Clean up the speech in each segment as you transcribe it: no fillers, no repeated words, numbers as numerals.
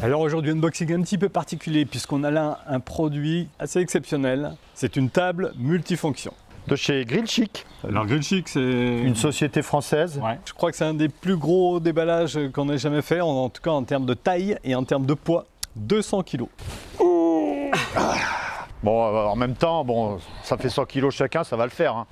Alors aujourd'hui, unboxing un petit peu particulier puisqu'on a là un produit assez exceptionnel. C'est une table multifonction. De chez Grill Chic. Alors Grill Chic, c'est une société française. Ouais. Je crois que c'est un des plus gros déballages qu'on ait jamais fait, en tout cas en termes de taille et en termes de poids. 200 kg. Bon, en même temps, bon, ça fait 100 kg chacun, ça va le faire. Hein.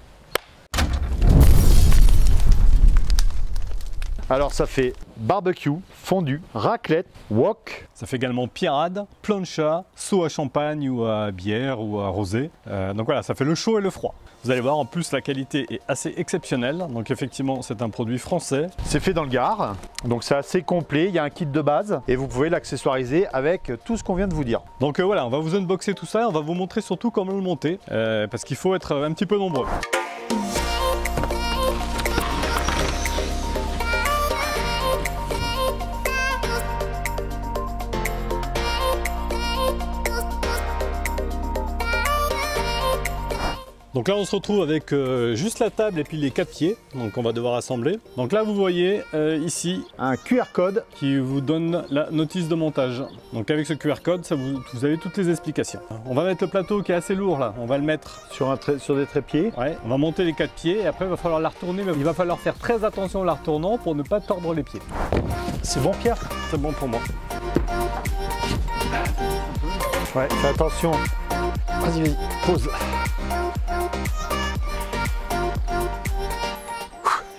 Alors ça fait barbecue, fondue, raclette, wok. Ça fait également pierrade, plancha, seau à champagne ou à bière ou à rosé. Donc voilà, ça fait le chaud et le froid. Vous allez voir, en plus la qualité est assez exceptionnelle. Donc effectivement, c'est un produit français. C'est fait dans le Gard, donc c'est assez complet. Il y a un kit de base et vous pouvez l'accessoiriser avec tout ce qu'on vient de vous dire. Donc voilà, on va vous unboxer tout ça. On va vous montrer surtout comment le monter parce qu'il faut être un petit peu nombreux. Donc là on se retrouve avec juste la table et puis les 4 pieds, donc on va devoir assembler. Donc là vous voyez ici un QR code qui vous donne la notice de montage. Donc avec ce QR code, vous avez toutes les explications. On va mettre le plateau qui est assez lourd là, on va le mettre sur des trépieds. Ouais, on va monter les 4 pieds et après il va falloir la retourner, mais il va falloir faire très attention en la retournant pour ne pas tordre les pieds. C'est bon Pierre? C'est bon pour moi. Ouais, fais attention. Vas-y, pose.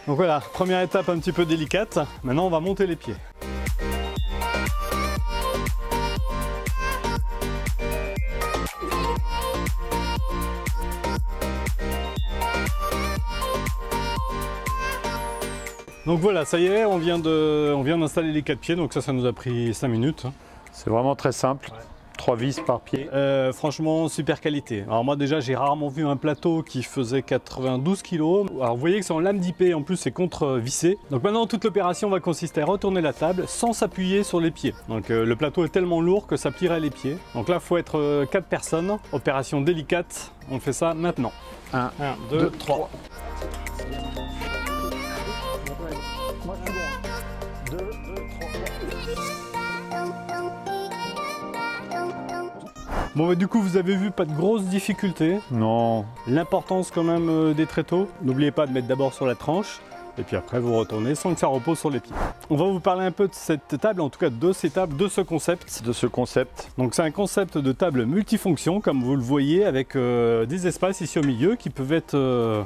Donc voilà, première étape un petit peu délicate. Maintenant on va monter les pieds. Donc voilà, ça y est, on vient d'installer les 4 pieds, donc ça nous a pris 5 minutes. C'est vraiment très simple. Ouais. 3 vis par pied. Franchement, super qualité. Alors moi déjà, j'ai rarement vu un plateau qui faisait 92 kg. Alors vous voyez que c'est en lame d'IP, en plus c'est contre-vissé. Donc maintenant, toute l'opération va consister à retourner la table sans s'appuyer sur les pieds. Donc le plateau est tellement lourd que ça plierait les pieds. Donc là, il faut être 4 personnes. Opération délicate, on fait ça maintenant. 1, 2, 3. Moi je suis bon. 2, 3. Bon bah, du coup vous avez vu, pas de grosses difficultés. Non. L'importance quand même des tréteaux. N'oubliez pas de mettre d'abord sur la tranche et puis après vous retournez sans que ça repose sur les pieds. On va vous parler un peu de cette table, en tout cas de ces tables, de ce concept. Donc c'est un concept de table multifonction comme vous le voyez avec des espaces ici au milieu qui peuvent être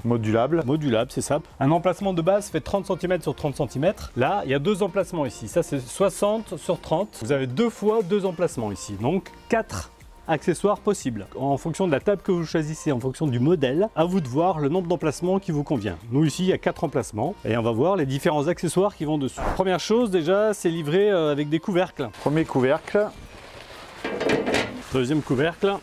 modulables. Modulables, c'est ça. Un emplacement de base fait 30 cm sur 30 cm. Là il y a 2 emplacements ici. Ça c'est 60 sur 30. Vous avez 2 fois 2 emplacements ici. Donc 4 accessoires possibles. En fonction de la table que vous choisissez, en fonction du modèle, à vous de voir le nombre d'emplacements qui vous convient. Nous ici, il y a 4 emplacements et on va voir les différents accessoires qui vont dessus. Première chose déjà, c'est livré avec des couvercles. Premier couvercle. Deuxième couvercle.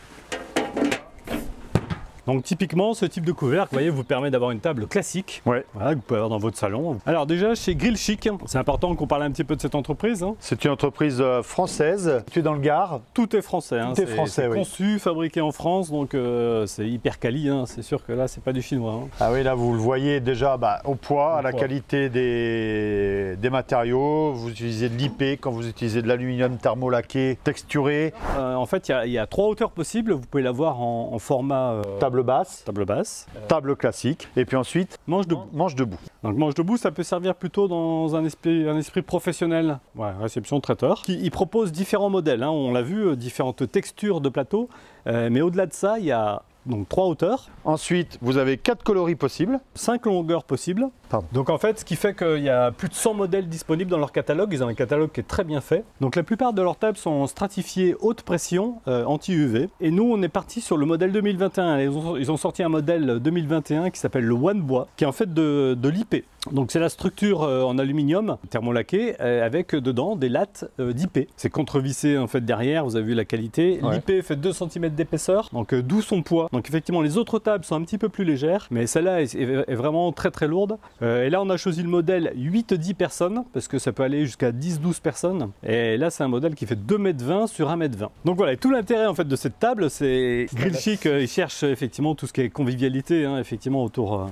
Donc typiquement, ce type de couvercle, vous voyez, vous permet d'avoir une table classique, ouais. Voilà, que vous pouvez avoir dans votre salon. Alors déjà, chez Grill Chic, c'est important qu'on parle un petit peu de cette entreprise. Hein. C'est une entreprise française, tu es dans le Gard. Tout est français. Tout est français, oui. Conçu, fabriqué en France, donc c'est hyper quali. Hein. C'est sûr que là, c'est pas du chinois. Hein. Ah oui, là, vous le voyez déjà au poids, à la qualité des matériaux. Vous utilisez de l'IP quand vous utilisez de l'aluminium thermolaqué, texturé. En fait, il y a 3 hauteurs possibles. Vous pouvez l'avoir en format... Table basse, table classique, et puis ensuite manche debout. Donc manche debout, ça peut servir plutôt dans un esprit professionnel, ouais, réception traiteur. Il propose différents modèles, hein, on l'a vu, différentes textures de plateau, mais au-delà de ça, il y a donc 3 hauteurs. Ensuite, vous avez 4 coloris possibles. 5 longueurs possibles. Pardon. Donc en fait, ce qui fait qu'il y a plus de 100 modèles disponibles dans leur catalogue. Ils ont un catalogue qui est très bien fait. Donc la plupart de leurs tables sont stratifiées haute pression, anti-UV. Et nous, on est parti sur le modèle 2021. Ils ont sorti un modèle 2021 qui s'appelle le One Bois, qui est en fait de l'IP. Donc c'est la structure en aluminium thermolaqué avec dedans des lattes d'IP. C'est contrevissé en fait derrière, vous avez vu la qualité. Ouais. L'IP fait 2 cm d'épaisseur, donc d'où son poids. Donc effectivement les autres tables sont un petit peu plus légères, mais celle-là est vraiment très très lourde. Et là, on a choisi le modèle 8-10 personnes, parce que ça peut aller jusqu'à 10-12 personnes. Et là, c'est un modèle qui fait 2,20 m sur 1,20 m. Donc voilà, et tout l'intérêt en fait de cette table, c'est Grill Chic, il cherche effectivement tout ce qui est convivialité, hein, effectivement autour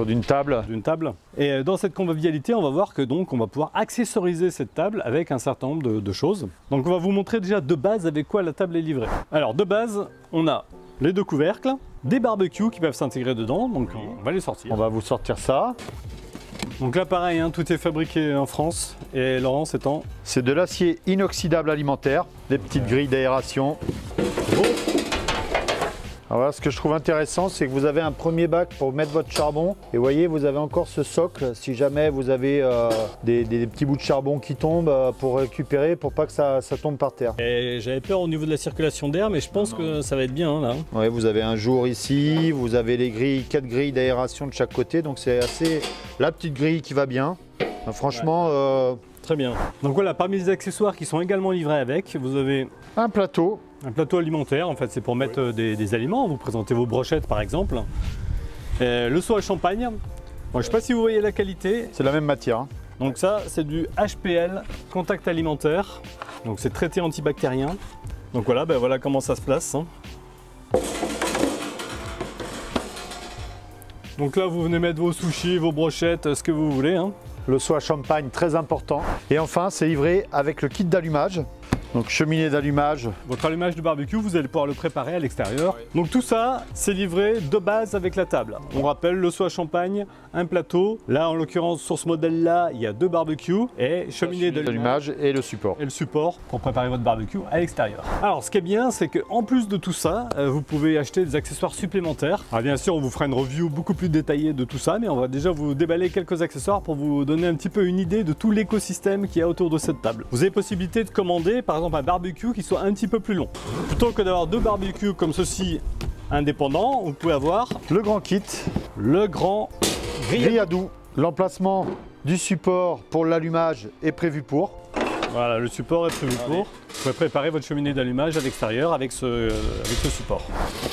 d'une table. Et dans cette convivialité, on va voir que donc on va pouvoir accessoriser cette table avec un certain nombre de choses. Donc on va vous montrer déjà de base avec quoi la table est livrée. Alors de base, on a les 2 couvercles, des barbecues qui peuvent s'intégrer dedans, donc on va les sortir. On va vous sortir ça. Donc là pareil, hein, tout est fabriqué en France et Laurence étant... C'est de l'acier inoxydable alimentaire, des petites grilles d'aération. Alors là, ce que je trouve intéressant, c'est que vous avez un premier bac pour mettre votre charbon. Et vous voyez, vous avez encore ce socle, si jamais vous avez des petits bouts de charbon qui tombent pour récupérer, pour pas que ça tombe par terre. Et j'avais peur au niveau de la circulation d'air, mais je pense que ça va être bien là. Ouais, vous avez un jour ici, vous avez les grilles, 4 grilles d'aération de chaque côté, donc c'est assez la petite grille qui va bien. Franchement, très bien. Donc voilà, parmi les accessoires qui sont également livrés avec, vous avez un plateau. Un plateau alimentaire, en fait, c'est pour mettre des aliments. Vous présentez vos brochettes, par exemple. Le seau à champagne. Bon, je ne sais pas si vous voyez la qualité. C'est la même matière. Hein. Donc ça, c'est du HPL, contact alimentaire. Donc c'est traité antibactérien. Donc voilà, ben voilà comment ça se place. Hein. Donc là, vous venez mettre vos sushis, vos brochettes, ce que vous voulez. Hein. Le seau à champagne, très important. Et enfin, c'est livré avec le kit d'allumage. Donc cheminée d'allumage. Votre allumage de barbecue, vous allez pouvoir le préparer à l'extérieur. Donc tout ça, c'est livré de base avec la table. On rappelle le seau à champagne, un plateau. Là, en l'occurrence, sur ce modèle-là, il y a 2 barbecues et cheminée d'allumage et le support. Et le support pour préparer votre barbecue à l'extérieur. Alors, ce qui est bien, c'est qu'en plus de tout ça, vous pouvez acheter des accessoires supplémentaires. Alors bien sûr, on vous fera une review beaucoup plus détaillée de tout ça, mais on va déjà vous déballer quelques accessoires pour vous donner un petit peu une idée de tout l'écosystème qu'il y a autour de cette table. Vous avez possibilité de commander, par exemple, un barbecue qui soit un petit peu plus long. Plutôt que d'avoir 2 barbecues comme ceci indépendants, vous pouvez avoir le grand kit, le grand grille-à-doux. L'emplacement du support pour l'allumage est prévu pour. Voilà, le support est prévu pour. Vous pouvez préparer votre cheminée d'allumage à l'extérieur avec ce support.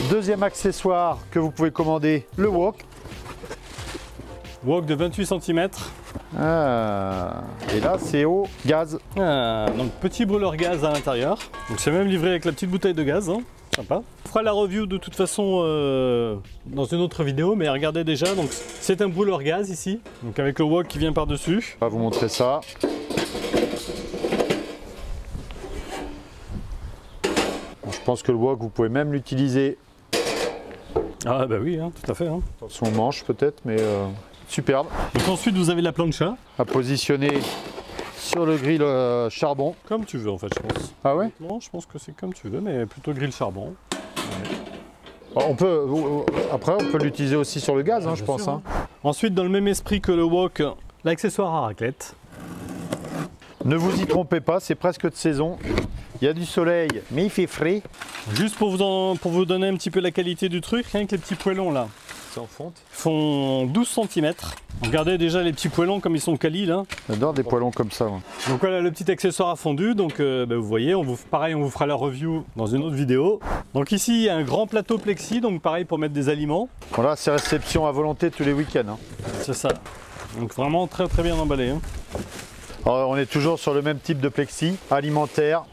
Deuxième accessoire que vous pouvez commander, le wok. Wok de 28 cm. Ah, et là, c'est au gaz. Ah, donc petit brûleur gaz à l'intérieur. Donc c'est même livré avec la petite bouteille de gaz. Hein. Sympa. On fera la review de toute façon dans une autre vidéo, mais regardez déjà. Donc c'est un brûleur gaz ici, donc avec le wok qui vient par-dessus. On va vous montrer ça. Je pense que le wok, vous pouvez même l'utiliser. Ah bah oui, hein, tout à fait. Hein. Attention aux manches peut-être, mais superbe. Donc ensuite vous avez la plancha. À positionner sur le grill charbon. Comme tu veux en fait, je pense. Ah ouais? Non, je pense que c'est comme tu veux, mais plutôt grill charbon. Ouais. Après, on peut l'utiliser aussi sur le gaz, hein, je pense. Hein. Ensuite, dans le même esprit que le wok, l'accessoire à raclette. Ne vous y trompez pas, c'est presque de saison. Il y a du soleil, mais il fait frais. Juste pour vous donner un petit peu la qualité du truc, rien que les petits poêlons là. C'est en fonte. Ils font 12 cm. Regardez déjà les petits poêlons comme ils sont quali là. J'adore des poêlons comme ça. Ouais. Donc voilà le petit accessoire à fondu. Donc vous voyez, pareil, on vous fera la review dans une autre vidéo. Donc ici il y a un grand plateau plexi, donc pareil pour mettre des aliments. Voilà, c'est réception à volonté tous les week-ends. Hein. C'est ça. Donc vraiment très très bien emballé. Hein. Alors, on est toujours sur le même type de plexi alimentaire.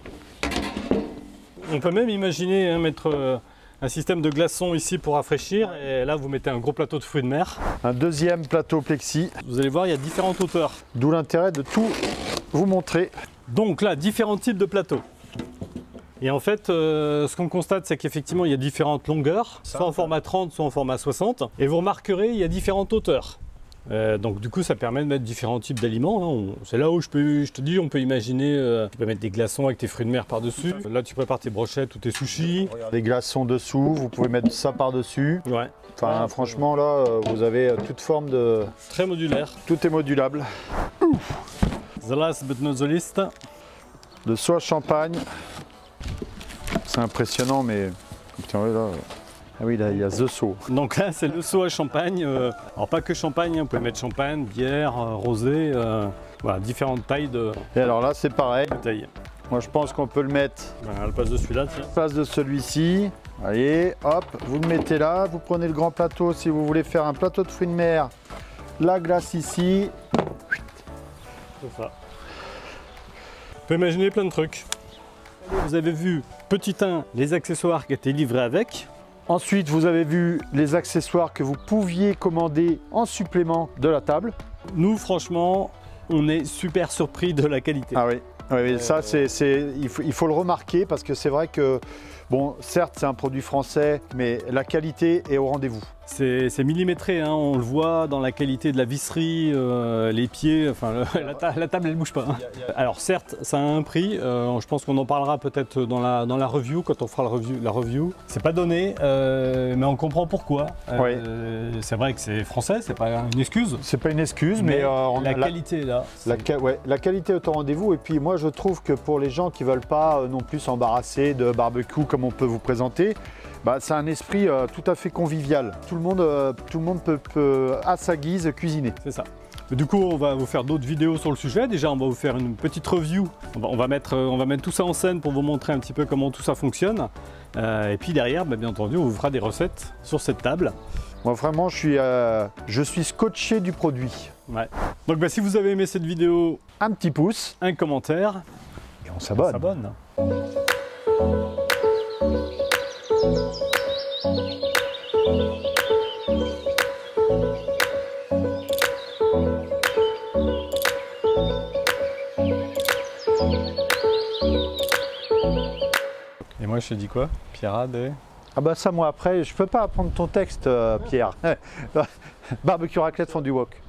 On peut même imaginer hein, mettre un système de glaçons ici pour rafraîchir. Et là vous mettez un gros plateau de fruits de mer. Un deuxième plateau plexi. Vous allez voir, il y a différentes hauteurs. D'où l'intérêt de tout vous montrer. Donc là, différents types de plateaux. Et en fait, ce qu'on constate, c'est qu'effectivement, il y a différentes longueurs, soit en format 30, soit en format 60. Et vous remarquerez, il y a différentes hauteurs. Donc du coup, ça permet de mettre différents types d'aliments. Hein. C'est là où je te dis, on peut imaginer, tu peux mettre des glaçons avec tes fruits de mer par-dessus. Là, tu prépares tes brochettes ou tes sushis. Des glaçons dessous, vous pouvez mettre ça par-dessus. Ouais. Enfin, franchement, là, vous avez toute forme de... Très modulaire. Tout est modulable. The last but not the least. Le seau à champagne. C'est impressionnant, mais... Putain, là... Ah oui, là, il y a The Seau. Donc là, c'est le seau à champagne. Alors pas que champagne, hein. Vous pouvez mettre champagne, bière, rosé, voilà, différentes tailles de... Et alors là, c'est pareil. Taille. Moi, je pense qu'on peut le mettre... Voilà, à la place de celui-là, tiens. À la place de celui-ci. Allez, hop, vous le mettez là. Vous prenez le grand plateau si vous voulez faire un plateau de fruits de mer la glace ici. C'est ça. On peut imaginer plein de trucs. Vous avez vu, petit 1, les accessoires qui étaient livrés avec. Ensuite, vous avez vu les accessoires que vous pouviez commander en supplément de la table. Nous, franchement, on est super surpris de la qualité. Ah oui, oui, ça il faut le remarquer parce que c'est vrai que, bon, certes c'est un produit français, mais la qualité est au rendez-vous. C'est millimétré, hein, on le voit dans la qualité de la visserie, les pieds, enfin la table elle bouge pas. Hein. Alors certes, ça a un prix, je pense qu'on en parlera peut-être dans la review, quand on fera la review. C'est pas donné, mais on comprend pourquoi. Oui. C'est vrai que c'est français, c'est pas une excuse. C'est pas une excuse, mais la qualité est là. La qualité est au rendez-vous, et puis moi je trouve que pour les gens qui veulent pas non plus s'embarrasser de barbecue comme on peut vous présenter, bah, c'est un esprit tout à fait convivial. Tout le monde peut à sa guise cuisiner. C'est ça. Du coup, on va vous faire d'autres vidéos sur le sujet. Déjà, on va vous faire une petite review. On va mettre tout ça en scène pour vous montrer un petit peu comment tout ça fonctionne. Et puis derrière, bah, bien entendu, on vous fera des recettes sur cette table. Moi, vraiment, je suis scotché du produit. Ouais. Donc, bah, si vous avez aimé cette vidéo, un petit pouce, un commentaire. Et on s'abonne. Et moi je te dis quoi? Pierrade et... Ah bah ça moi après, je peux pas apprendre ton texte Pierre. Barbecue raclette fondue wok.